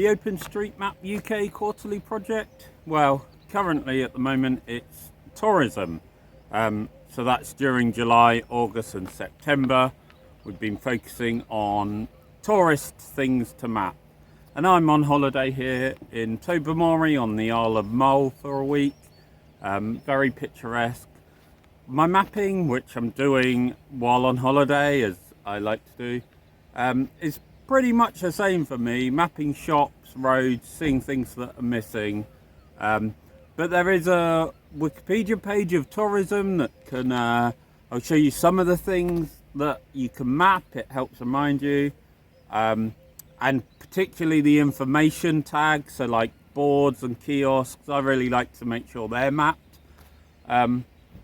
The OpenStreetMap UK quarterly project? Well, currently at the moment it's tourism. So that's during July, August and September. We've been focusing on tourist things to map. And I'm on holiday here in Tobermory on the Isle of Mull for a week. Very picturesque. My mapping, which I'm doing while on holiday, as I like to do, is pretty much the same for me. Mapping shops, roads, seeing things that are missing. But there is a Wikipedia page of tourism that can, I'll show you some of the things that you can map. It helps remind you. And particularly the information tags, so like boards and kiosks, I really like to make sure they're mapped.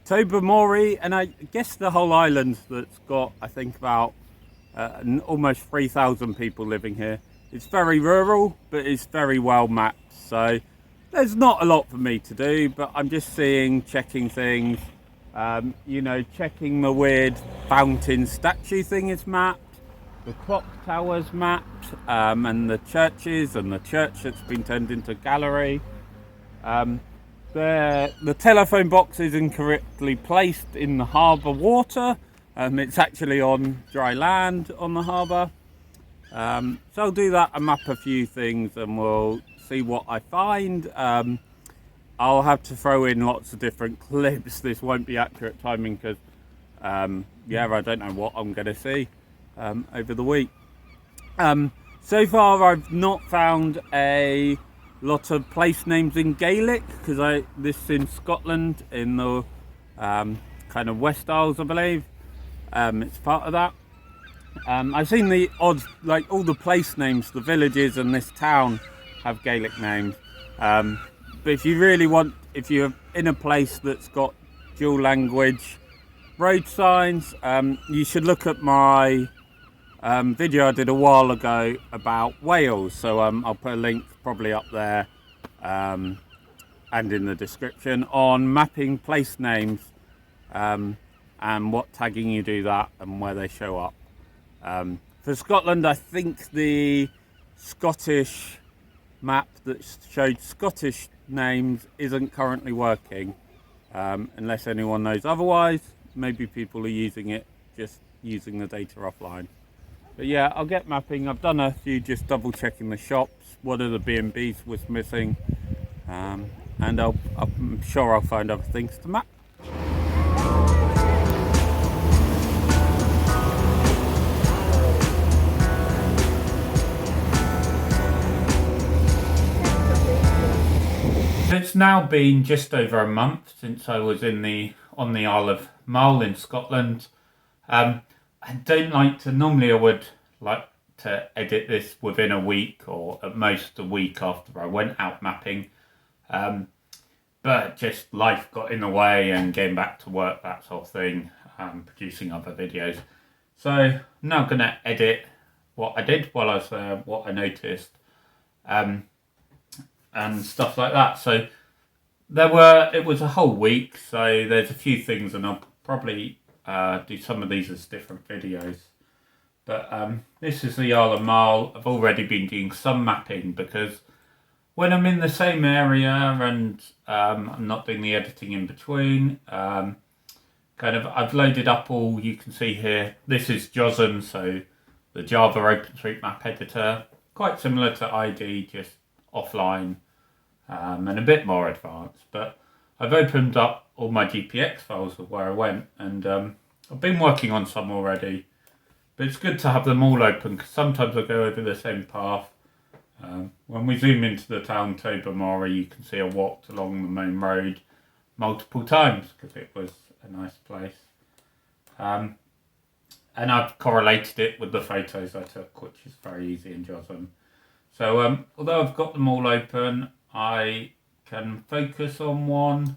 Tobermory, and I guess the whole island that's got, I think, about almost 3,000 people living here. It's very rural, but it's very well mapped. So there's not a lot for me to do, but I'm just checking things. Checking the weird fountain statue thing is mapped. The clock tower's mapped, and the churches, and the church that's been turned into a gallery. The telephone box is incorrectly placed in the harbour water. It's actually on dry land on the harbour. So I'll do that and map a few things and we'll see what I find. I'll have to throw in lots of different clips. This won't be accurate timing because, I don't know what I'm going to see over the week. So far I've not found a lot of place names in Gaelic because this is in Scotland in the kind of West Isles, I believe. It's part of that. I've seen the odd, like all the place names, the villages and this town have Gaelic names. But if you really want, if you're in a place that's got dual language road signs, you should look at my video I did a while ago about Wales. So I'll put a link probably up there and in the description on mapping place names. And what tagging you do that and where they show up. For Scotland, I think the Scottish map that showed Scottish names isn't currently working, unless anyone knows otherwise. Maybe people are using it, just using the data offline. But yeah, I'll get mapping. I've done a few just double checking the shops, what are the B&Bs was missing, and I'm sure I'll find other things to map. It's now been just over a month since I was on the Isle of Mull in Scotland. I don't like to, normally I would like to edit this within a week or at most a week after I went out mapping. But just life got in the way and getting back to work, that sort of thing, producing other videos. So I'm now going to edit what I did while I was there, what I noticed. And stuff like that. So it was a whole week, so there's a few things, and I'll probably do some of these as different videos. But this is the Isle of Mull. I've already been doing some mapping because when I'm in the same area and I'm not doing the editing in between, I've loaded up all you can see here. This is JOSM, so the Java OpenStreetMap editor, quite similar to ID, just offline. And a bit more advanced, but I've opened up all my GPX files of where I went, and I've been working on some already, but it's good to have them all open because sometimes I go over the same path. When we zoom into the town Tobermory, you can see I walked along the main road multiple times because it was a nice place, and I've correlated it with the photos I took, which is very easy in JOSM. So although I've got them all open, I can focus on one.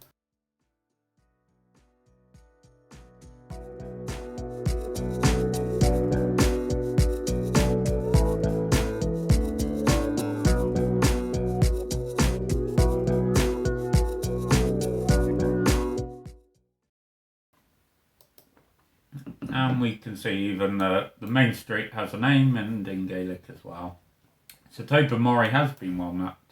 And we can see even the main street has a name and in Gaelic as well. So Tobermory has been well mapped.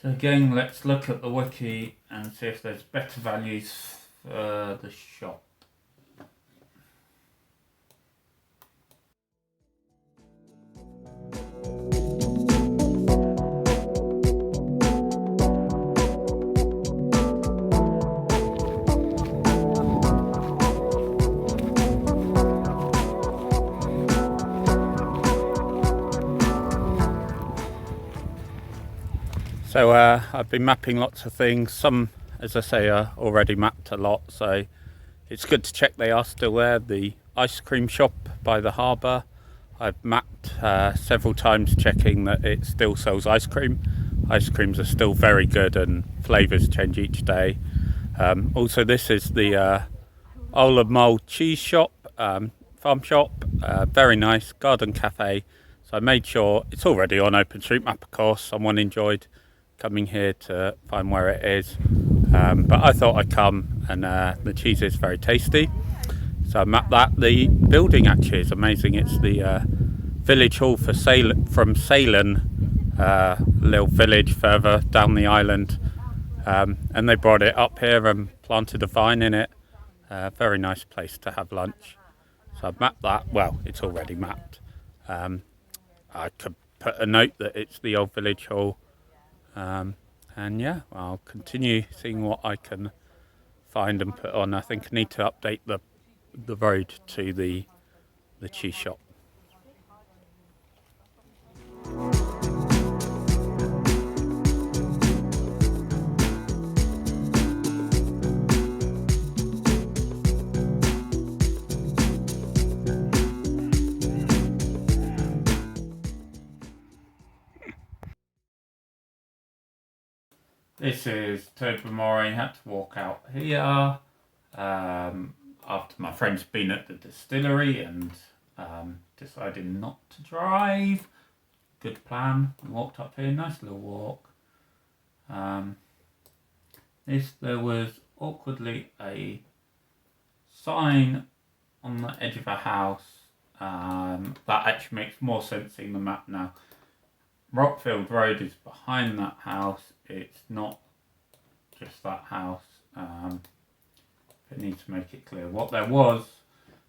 So again, let's look at the wiki and see if there's better values for the shop. So I've been mapping lots of things. Some, as I say, are already mapped a lot, so it's good to check they are still there. The ice cream shop by the harbour, I've mapped several times, checking that it still sells ice cream. Ice creams are still very good and flavours change each day. Also, this is the Isle of Mull cheese shop, farm shop, very nice garden cafe. So I made sure it's already on OpenStreetMap, of course. Someone enjoyed coming here to find where it is, but I thought I'd come, and the cheese is very tasty, so I mapped that. The building actually is amazing. It's the village hall for from Ceylon, little village further down the island, and they brought it up here and planted a vine in it. Very nice place to have lunch. So I've mapped that. Well, it's already mapped. I could put a note that it's the old village hall. And yeah, I'll continue seeing what I can find and put on. I think I need to update the road to the cheese shop. This is Tobermory. Had to walk out here after my friend's been at the distillery and decided not to drive. Good plan. Walked up here, nice little walk. There was awkwardly a sign on the edge of a house. That actually makes more sense in the map now. Rockfield Road is behind that house. It's not just that house. I need to make it clear what there was,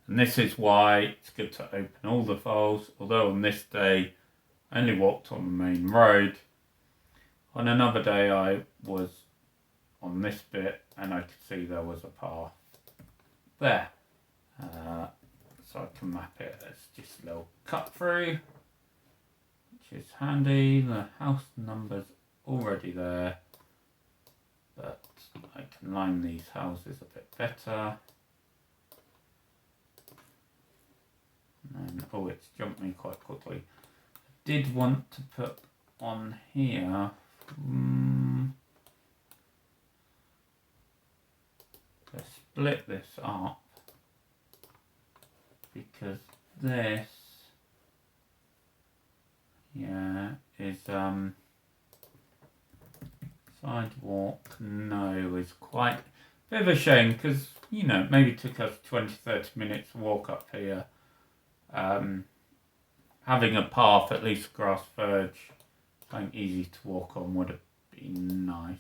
and this is why it's good to open all the files. Although on this day I only walked on the main road, on another day I was on this bit and I could see there was a path there, so I can map it as just a little cut through, which is handy. The house number's already there, but I can line these houses a bit better. And then, oh, it's jumped me quite quickly. I did want to put on here to split this up, because this, yeah, is sidewalk no is quite a bit of a shame, because, you know, it maybe took us 20-30 minutes to walk up here. Having a path, at least grass verge, something easy to walk on, would have been nice.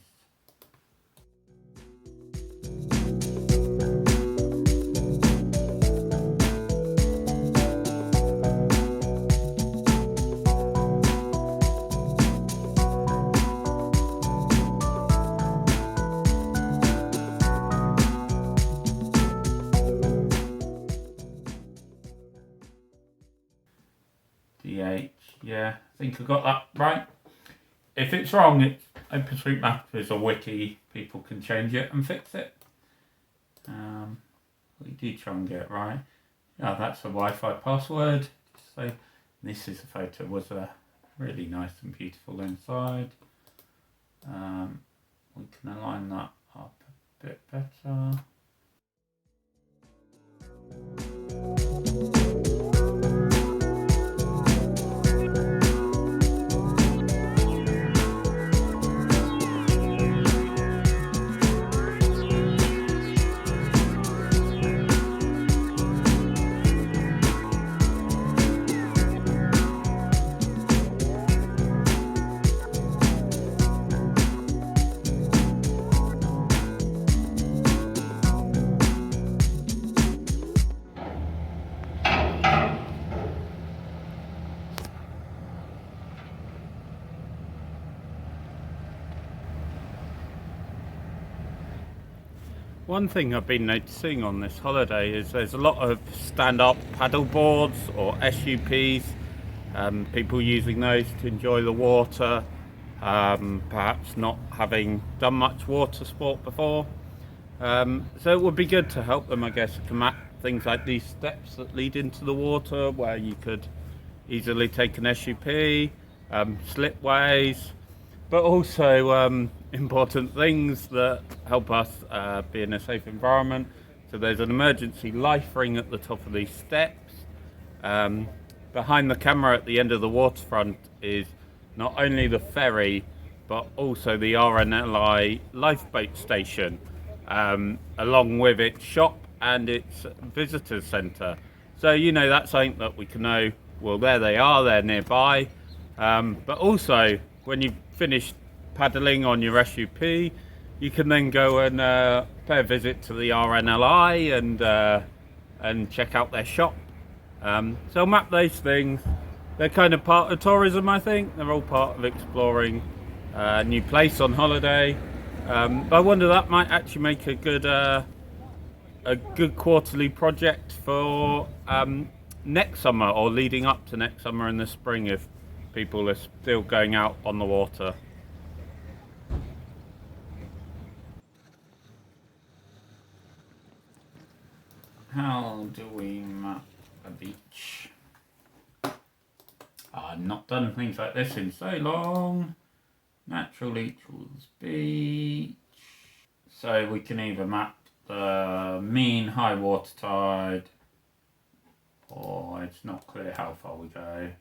DH, yeah, I think I got that right. If it's wrong, OpenStreetMap is a wiki, people can change it and fix it. We do try and get it right. Yeah, that's a Wi-Fi password. So this is a photo, was really nice and beautiful inside. We can align that up a bit better. One thing I've been noticing on this holiday is there's a lot of stand-up paddle boards or SUPs, people using those to enjoy the water, perhaps not having done much water sport before. So it would be good to help them, I guess, to map things like these steps that lead into the water where you could easily take an SUP, slipways, but also important things that help us be in a safe environment. So there's an emergency life ring at the top of these steps. Behind the camera at the end of the waterfront is not only the ferry, but also the RNLI lifeboat station, along with its shop and its visitor centre. So, you know, that's something that we can know, well, there they are, they're nearby. But also, when you've finished paddling on your SUP, you can then go and pay a visit to the RNLI and check out their shop. So map those things. They're kind of part of tourism, I think. They're all part of exploring a new place on holiday. But I wonder, that might actually make a good quarterly project for next summer, or leading up to next summer in the spring, if people are still going out on the water. How do we map a beach? I've not done things like this in so long. Natural equals beach. So we can either map the mean high water tide, or it's not clear how far we go.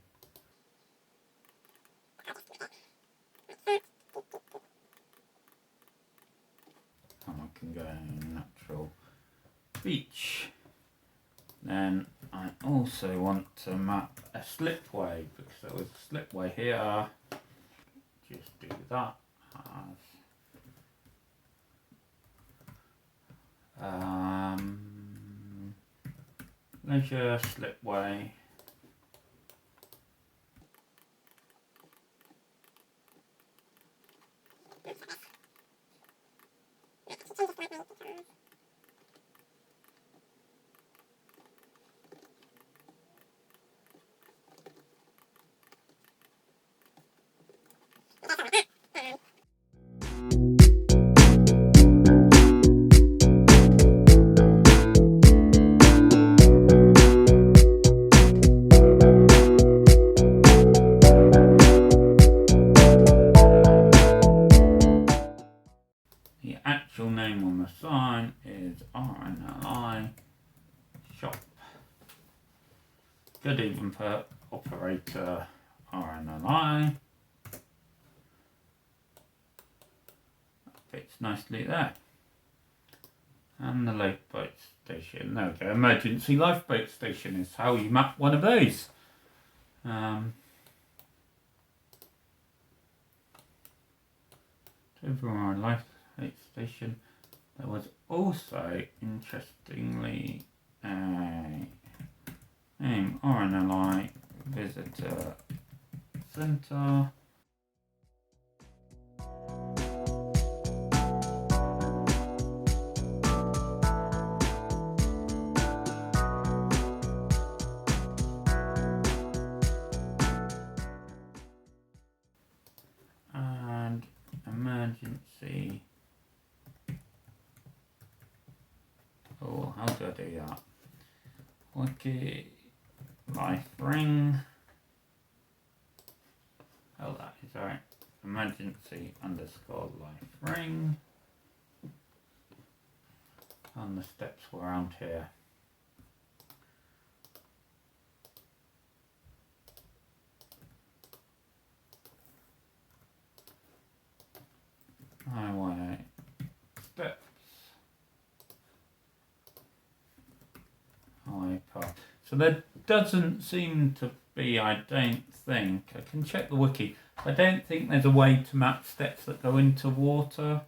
And I can go natural beach. Then I also want to map a slipway, because there was a slipway here. Just do that as leisure slipway. The actual name on the sign is RNLI shop. Could even put operator RNLI. That fits nicely there. And the lifeboat station. There we go. Emergency lifeboat station is how you map one of those. Overall lifeboat station. There was also, interestingly, a RNLI visitor centre. Whiskey life ring. Oh, that is right. Emergency underscore life ring. And the steps were around here. Highway steps. Highway path. So there doesn't seem to be, I don't think, I can check the wiki, I don't think there's a way to map steps that go into water.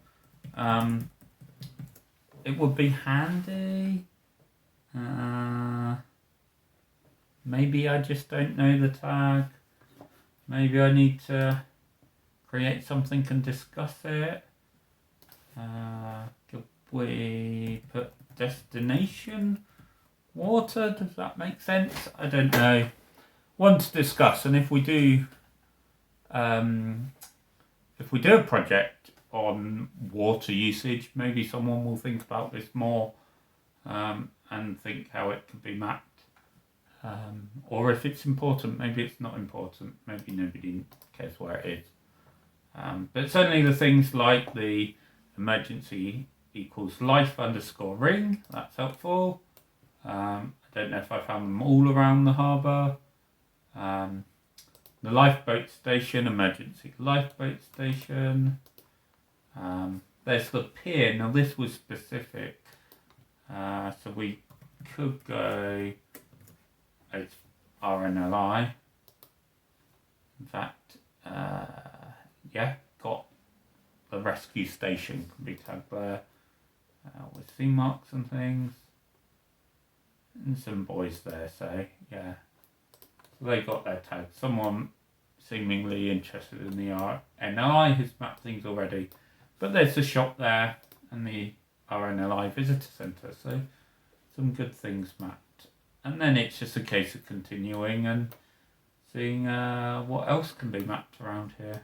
It would be handy. Maybe I just don't know the tag. Maybe I need to create something and discuss it. Could we put destination water? Does that make sense? I don't know. One to discuss, and if we do a project on water usage, maybe someone will think about this more and think how it can be mapped. Or if it's important, maybe it's not important. Maybe nobody cares where it is. But certainly the things like the emergency equals life underscore ring, that's helpful. I don't know if I found them all around the harbour. The lifeboat station, emergency lifeboat station. There's the pier. Now this was specific. So we could go as RNLI. In fact, yeah, got the rescue station can be tagged there with sea marks and things. And some boys there, so yeah. So they got their tag. Someone seemingly interested in the RNLI has mapped things already. But there's the shop there and the RNLI visitor centre, so some good things mapped. And then it's just a case of continuing and seeing what else can be mapped around here.